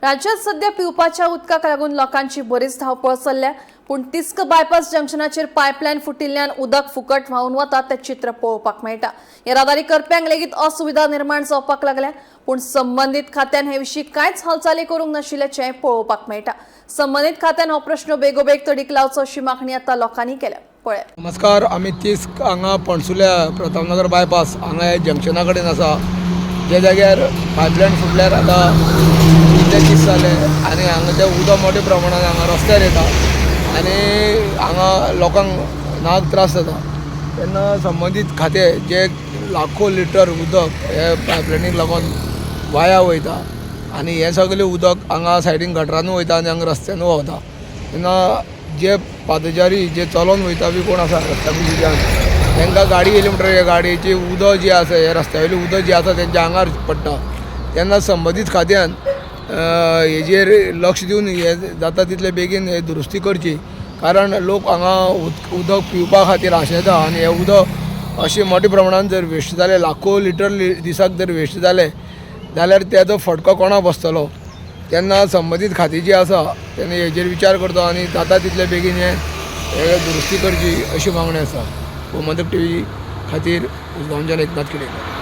राज्यात सध्या पिवपाच्या उदकाक लागून लोकांची बरीच धावपळ चल्ल्या, पण तिस्क बायपास जंक्शनाचेर पायपलायन फुटिल्ल्यान उदक फुकट व्हांवन वता तें चित्र पळोवपाक मेळटा। येरादारी करप्यांक लेगीत असुविधा निर्माण जावपाक लागल्या, पण संबंधित खात्यान हे विशीं कांयच हालचाली करूंक नाशिल्ल्याचें पळोवपाक मेळटा। संबंधित खात्यान हो प्रश्न बेगोबेग तडीक लावचो अशी मागणी आतां लोकांनी केल्या। पळय। नमस्कार, आमी तिस्क हांगा पणसुल्या प्रतापनगर बायपास हांगा हे जंक्शना कडेन आसा, जे जाग्यार पायपलायन फुटल्यार आतां कितले दीस जाले आनी हांगा तें उदक मोठ्या प्रमाणात हांगा रस्त्यार येता आनी हांगा लोकांक नाक त्रास जाता। तेन्ना संबंधीत खातें जे लाखो लिटर उदक हे पायपलायनीक लागून वाया वयता आनी हें सगळें उदक हांगा सायडीन गटरानूय वयता आनी हांगा रस्त्यानूय वता। तेन्ना जे पादचारी जे चलोन वयता बी कोण आसा रस्त्या कडच्यान तांकां गाडी येयली म्हणटकीर हे गाडयेची उदक जी आसा हे रस्त्या वयली उदक जी आसा तेंच्या आंगार पडटा। तेन्ना संबंधीत खात्यान हेजेर लक्ष दिवन हे जाता तितले बेगीन हे दुरुस्ती करची, कारण लोक हांगा उदक पिवपा खातीर आशेता आनी हे उदक अशें मोठ्या प्रमाणान जर वेस्ट जालें, लाखो लिटर दिसाक जर वेस्ट जालें जाल्यार तेजो फटको कोणाक बसतलो। तेन्ना संबंधीत खाती जी आसा तेणे हेजेर विचार करचो आनी जाता तितले बेगीन हे दुरुस्ती करची अशी मागणी आसा। गोमंतक टीव्ही खातीर उजगांवच्यान एकनाथ केळेकर।